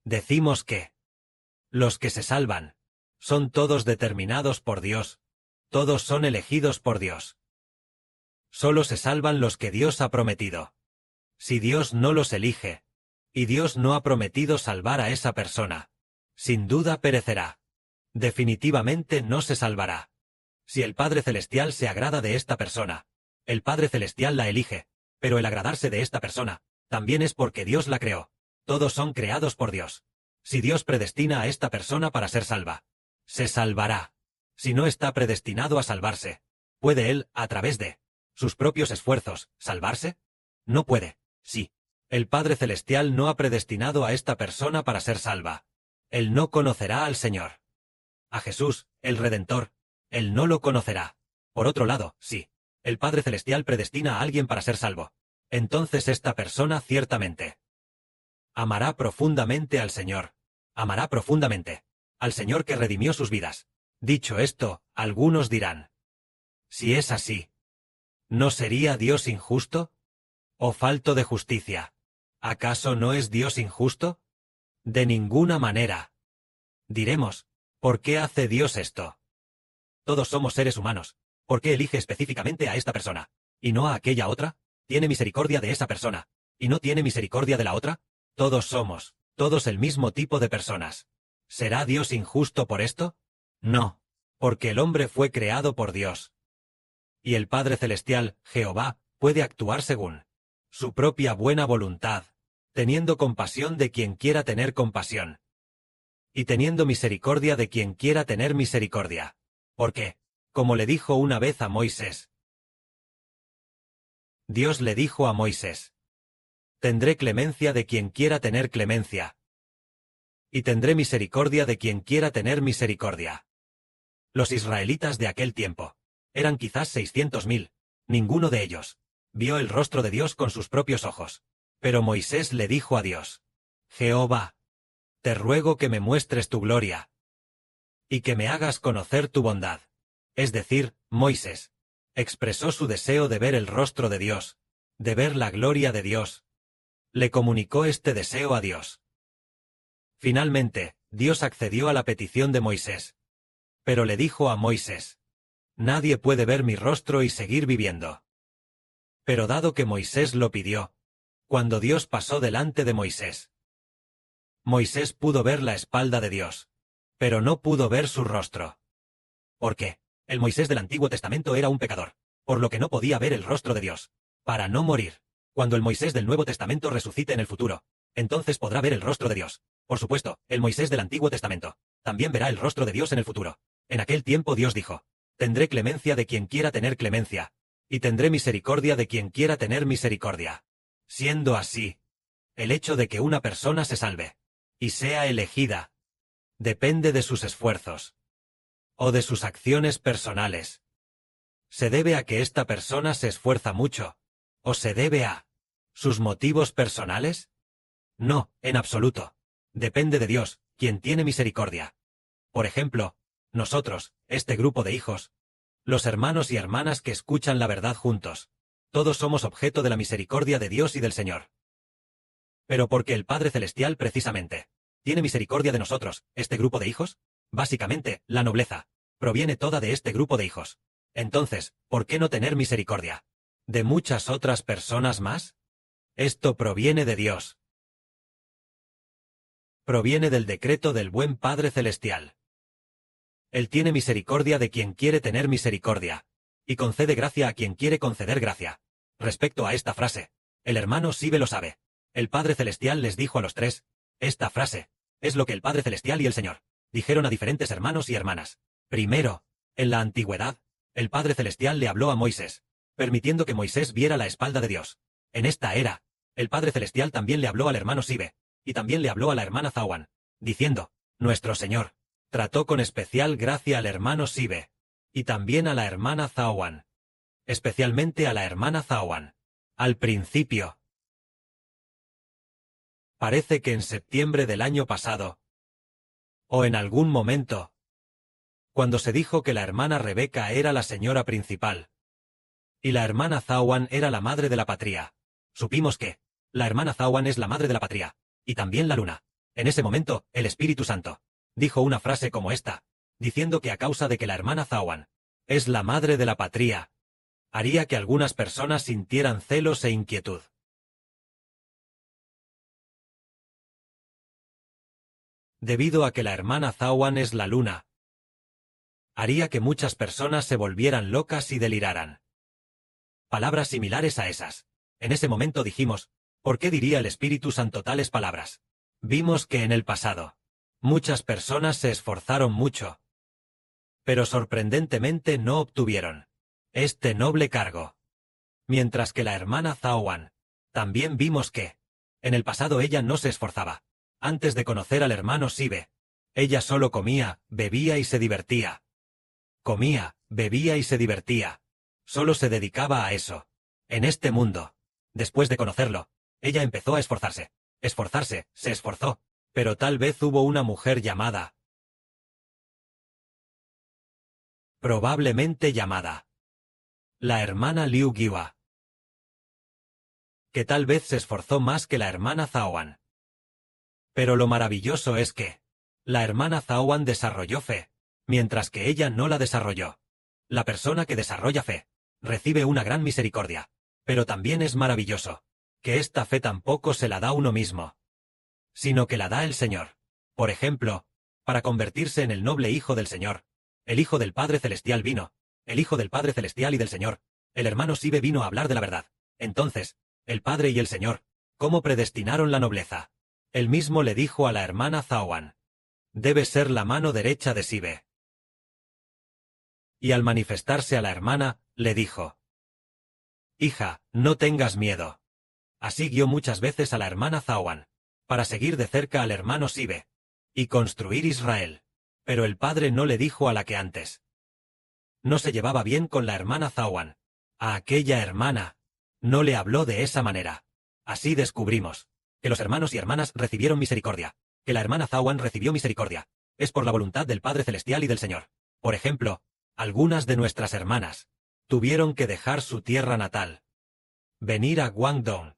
Decimos que los que se salvan son todos determinados por Dios, todos son elegidos por Dios. Solo se salvan los que Dios ha prometido. Si Dios no los elige, y Dios no ha prometido salvar a esa persona, sin duda perecerá. Definitivamente no se salvará. Si el Padre Celestial se agrada de esta persona, el Padre Celestial la elige, pero el agradarse de esta persona, también es porque Dios la creó. Todos son creados por Dios. Si Dios predestina a esta persona para ser salva, se salvará. Si no está predestinado a salvarse, ¿puede él, a través de sus propios esfuerzos, salvarse? No puede. Sí. El Padre Celestial no ha predestinado a esta persona para ser salva. Él no conocerá al Señor. A Jesús, el Redentor, él no lo conocerá. Por otro lado, sí, el Padre Celestial predestina a alguien para ser salvo. Entonces esta persona ciertamente amará profundamente al Señor. Amará profundamente al Señor que redimió sus vidas. Dicho esto, algunos dirán: si es así, ¿no sería Dios injusto? ¿O falto de justicia? ¿Acaso no es Dios injusto? De ninguna manera. Diremos: ¿por qué hace Dios esto? Todos somos seres humanos. ¿Por qué elige específicamente a esta persona, y no a aquella otra? ¿Tiene misericordia de esa persona, y no tiene misericordia de la otra? Todos somos, todos el mismo tipo de personas. ¿Será Dios injusto por esto? No, porque el hombre fue creado por Dios. Y el Padre Celestial, Jehová, puede actuar según su propia buena voluntad, teniendo compasión de quien quiera tener compasión, y teniendo misericordia de quien quiera tener misericordia. Porque, como le dijo una vez a Moisés, Dios le dijo a Moisés: tendré clemencia de quien quiera tener clemencia, y tendré misericordia de quien quiera tener misericordia. Los israelitas de aquel tiempo eran quizás 600.000. Ninguno de ellos vio el rostro de Dios con sus propios ojos. Pero Moisés le dijo a Dios: Jehová, te ruego que me muestres tu gloria, y que me hagas conocer tu bondad. Es decir, Moisés expresó su deseo de ver el rostro de Dios, de ver la gloria de Dios. Le comunicó este deseo a Dios. Finalmente, Dios accedió a la petición de Moisés. Pero le dijo a Moisés: nadie puede ver mi rostro y seguir viviendo. Pero dado que Moisés lo pidió, cuando Dios pasó delante de Moisés, Moisés pudo ver la espalda de Dios, pero no pudo ver su rostro. ¿Por qué? El Moisés del Antiguo Testamento era un pecador, por lo que no podía ver el rostro de Dios, para no morir. Cuando el Moisés del Nuevo Testamento resucite en el futuro, entonces podrá ver el rostro de Dios. Por supuesto, el Moisés del Antiguo Testamento también verá el rostro de Dios en el futuro. En aquel tiempo Dios dijo: tendré clemencia de quien quiera tener clemencia, y tendré misericordia de quien quiera tener misericordia. Siendo así, el hecho de que una persona se salve y sea elegida depende de sus esfuerzos o de sus acciones personales. ¿Se debe a que esta persona se esfuerza mucho, o se debe a sus motivos personales? No, en absoluto. Depende de Dios, quien tiene misericordia. Por ejemplo, nosotros, este grupo de hijos, los hermanos y hermanas que escuchan la verdad juntos, todos somos objeto de la misericordia de Dios y del Señor. Pero porque el Padre Celestial precisamente tiene misericordia de nosotros, este grupo de hijos, básicamente, la nobleza proviene toda de este grupo de hijos. Entonces, ¿por qué no tener misericordia de muchas otras personas más? Esto proviene de Dios. Proviene del decreto del buen Padre Celestial. Él tiene misericordia de quien quiere tener misericordia, y concede gracia a quien quiere conceder gracia. Respecto a esta frase, el hermano Sibe lo sabe. El Padre Celestial les dijo a los tres: esta frase es lo que el Padre Celestial y el Señor dijeron a diferentes hermanos y hermanas. Primero, en la antigüedad, el Padre Celestial le habló a Moisés, permitiendo que Moisés viera la espalda de Dios. En esta era, el Padre Celestial también le habló al hermano Sibe, y también le habló a la hermana Zawan, diciendo: nuestro Señor trató con especial gracia al hermano Sibe, y también a la hermana Zawan. Especialmente a la hermana Zawan. Al principio. Parece que en septiembre del año pasado, o en algún momento, cuando se dijo que la hermana Rebeca era la señora principal, y la hermana Zawan era la madre de la patria, supimos que la hermana Zawan es la madre de la patria, y también la luna. En ese momento, el Espíritu Santo dijo una frase como esta, diciendo que a causa de que la hermana Zawan es la madre de la patria, haría que algunas personas sintieran celos e inquietud. Debido a que la hermana Zawan es la luna, haría que muchas personas se volvieran locas y deliraran. Palabras similares a esas. En ese momento dijimos, ¿por qué diría el Espíritu Santo tales palabras? Vimos que en el pasado, muchas personas se esforzaron mucho, pero sorprendentemente no obtuvieron este noble cargo. Mientras que la hermana Zawan, también vimos que, en el pasado ella no se esforzaba. Antes de conocer al hermano Sibe, ella solo comía, bebía y se divertía. Comía, bebía y se divertía. Solo se dedicaba a eso. En este mundo. Después de conocerlo, ella empezó a esforzarse. Esforzarse, se esforzó. Pero tal vez hubo una mujer llamada. Probablemente llamada. La hermana Liu Giwa. Que tal vez se esforzó más que la hermana Zawan. Pero lo maravilloso es que la hermana Zawan desarrolló fe, mientras que ella no la desarrolló. La persona que desarrolla fe recibe una gran misericordia, pero también es maravilloso que esta fe tampoco se la da uno mismo, sino que la da el Señor. Por ejemplo, para convertirse en el noble Hijo del Señor, el Hijo del Padre Celestial vino, el Hijo del Padre Celestial y del Señor, el hermano Sibe vino a hablar de la verdad. Entonces, el Padre y el Señor, ¿cómo predestinaron la nobleza? Él mismo le dijo a la hermana Zawan, debe ser la mano derecha de Sibe. Y al manifestarse a la hermana, le dijo, hija, no tengas miedo. Así guió muchas veces a la hermana Zawan, para seguir de cerca al hermano Sibe, y construir Israel. Pero el padre no le dijo a la que antes no se llevaba bien con la hermana Zawan. A aquella hermana no le habló de esa manera. Así descubrimos que los hermanos y hermanas recibieron misericordia, que la hermana Zawan recibió misericordia. Es por la voluntad del Padre Celestial y del Señor. Por ejemplo, algunas de nuestras hermanas tuvieron que dejar su tierra natal, venir a Guangdong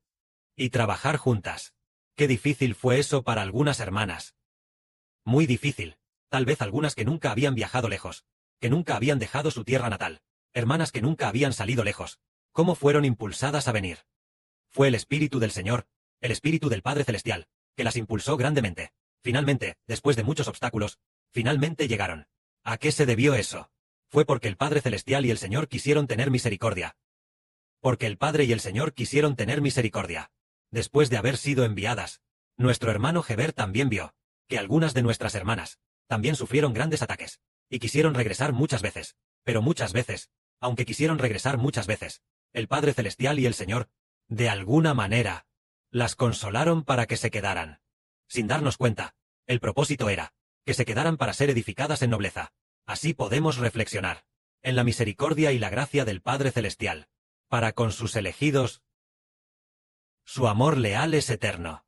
y trabajar juntas. Qué difícil fue eso para algunas hermanas. Muy difícil. Tal vez algunas que nunca habían viajado lejos, que nunca habían dejado su tierra natal, hermanas que nunca habían salido lejos. ¿Cómo fueron impulsadas a venir? Fue el Espíritu del Señor, el Espíritu del Padre Celestial, que las impulsó grandemente. Finalmente, después de muchos obstáculos, finalmente llegaron. ¿A qué se debió eso? Fue porque el Padre Celestial y el Señor quisieron tener misericordia. Porque el Padre y el Señor quisieron tener misericordia. Después de haber sido enviadas, nuestro hermano Heber también vio que algunas de nuestras hermanas también sufrieron grandes ataques, y quisieron regresar muchas veces, pero muchas veces, aunque quisieron regresar muchas veces, el Padre Celestial y el Señor, de alguna manera, las consolaron para que se quedaran. Sin darnos cuenta, el propósito era que se quedaran para ser edificadas en nobleza. Así podemos reflexionar en la misericordia y la gracia del Padre Celestial, para con sus elegidos. Su amor leal es eterno.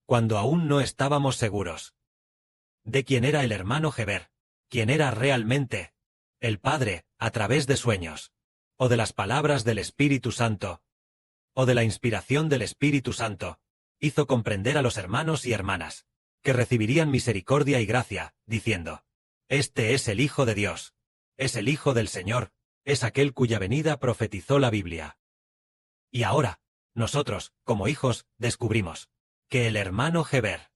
Cuando aún no estábamos seguros de quién era el hermano Heber, quién era realmente el Padre, a través de sueños, o de las palabras del Espíritu Santo, o de la inspiración del Espíritu Santo, hizo comprender a los hermanos y hermanas que recibirían misericordia y gracia, diciendo, este es el Hijo de Dios, es el Hijo del Señor, es aquel cuya venida profetizó la Biblia. Y ahora, nosotros, como hijos, descubrimos que el hermano Heber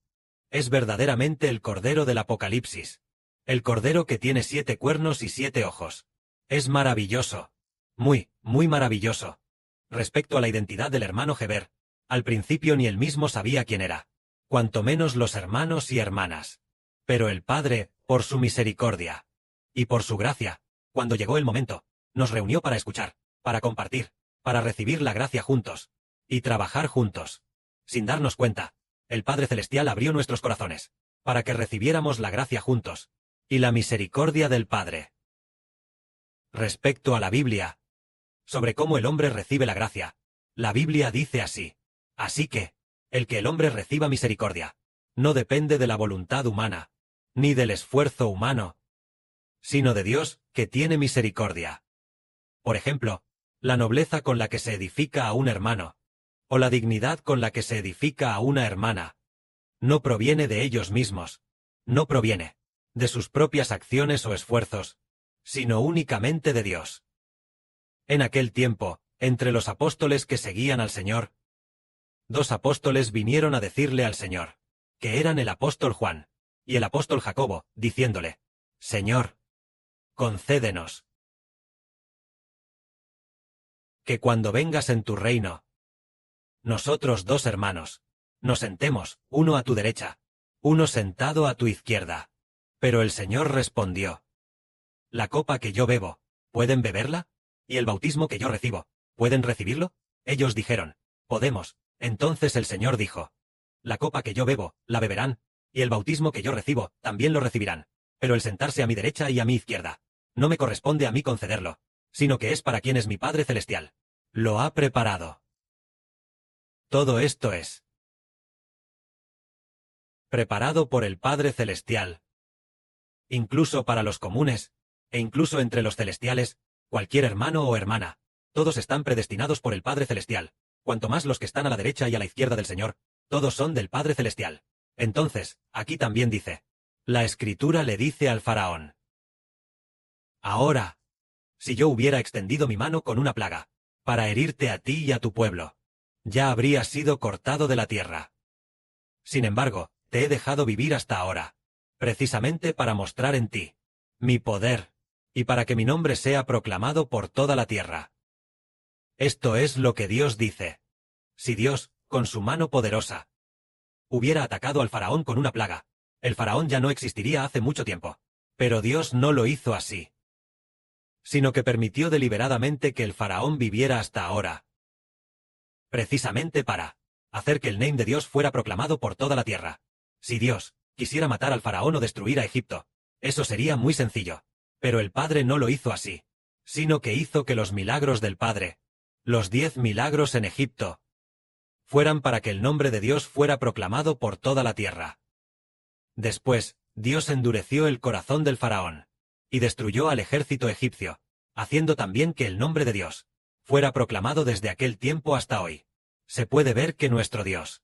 es verdaderamente el Cordero del Apocalipsis, el Cordero que tiene 7 cuernos y 7 ojos. Es maravilloso. Muy, muy maravilloso. Respecto a la identidad del hermano Heber, al principio ni él mismo sabía quién era, cuanto menos los hermanos y hermanas. Pero el Padre, por su misericordia y por su gracia, cuando llegó el momento, nos reunió para escuchar, para compartir, para recibir la gracia juntos y trabajar juntos. Sin darnos cuenta, el Padre Celestial abrió nuestros corazones para que recibiéramos la gracia juntos y la misericordia del Padre. Respecto a la Biblia, sobre cómo el hombre recibe la gracia, la Biblia dice así. Así que, el que el hombre reciba misericordia, no depende de la voluntad humana, ni del esfuerzo humano, sino de Dios, que tiene misericordia. Por ejemplo, la nobleza con la que se edifica a un hermano, o la dignidad con la que se edifica a una hermana, No proviene de ellos mismos. No proviene de sus propias acciones o esfuerzos, sino únicamente de Dios. En aquel tiempo, entre los apóstoles que seguían al Señor, 2 apóstoles vinieron a decirle al Señor, que eran el apóstol Juan y el apóstol Jacobo, diciéndole, Señor, concédenos que cuando vengas en tu reino, nosotros 2 hermanos, nos sentemos, uno a tu derecha, uno sentado a tu izquierda. Pero el Señor respondió, la copa que yo bebo, ¿pueden beberla? ¿Y el bautismo que yo recibo, pueden recibirlo? Ellos dijeron, podemos. Entonces el Señor dijo, la copa que yo bebo, la beberán, y el bautismo que yo recibo, también lo recibirán. Pero el sentarse a mi derecha y a mi izquierda, no me corresponde a mí concederlo, sino que es para quien es mi Padre Celestial. Lo ha preparado. Todo esto es preparado por el Padre Celestial. Incluso para los comunes, e incluso entre los celestiales, cualquier hermano o hermana, todos están predestinados por el Padre Celestial, cuanto más los que están a la derecha y a la izquierda del Señor, todos son del Padre Celestial. Entonces, aquí también dice, la Escritura le dice al faraón, ahora, si yo hubiera extendido mi mano con una plaga, para herirte a ti y a tu pueblo, ya habrías sido cortado de la tierra. Sin embargo, te he dejado vivir hasta ahora, precisamente para mostrar en ti mi poder, y para que mi nombre sea proclamado por toda la tierra. Esto es lo que Dios dice. Si Dios, con su mano poderosa, hubiera atacado al faraón con una plaga, el faraón ya no existiría hace mucho tiempo. Pero Dios no lo hizo así, sino que permitió deliberadamente que el faraón viviera hasta ahora, precisamente para hacer que el nombre de Dios fuera proclamado por toda la tierra. Si Dios quisiera matar al faraón o destruir a Egipto, eso sería muy sencillo. Pero el Padre no lo hizo así, sino que hizo que los milagros del Padre, los 10 milagros en Egipto, fueran para que el nombre de Dios fuera proclamado por toda la tierra. Después, Dios endureció el corazón del faraón, y destruyó al ejército egipcio, haciendo también que el nombre de Dios fuera proclamado desde aquel tiempo hasta hoy. Se puede ver que nuestro Dios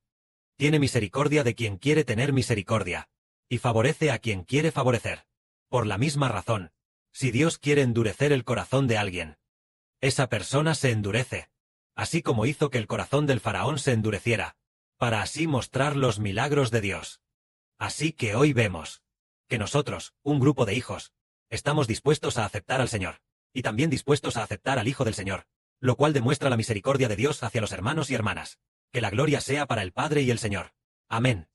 tiene misericordia de quien quiere tener misericordia, y favorece a quien quiere favorecer. Por la misma razón, si Dios quiere endurecer el corazón de alguien, esa persona se endurece, así como hizo que el corazón del faraón se endureciera, para así mostrar los milagros de Dios. Así que hoy vemos que nosotros, un grupo de hijos, estamos dispuestos a aceptar al Señor, y también dispuestos a aceptar al Hijo del Señor, lo cual demuestra la misericordia de Dios hacia los hermanos y hermanas. Que la gloria sea para el Padre y el Señor. Amén.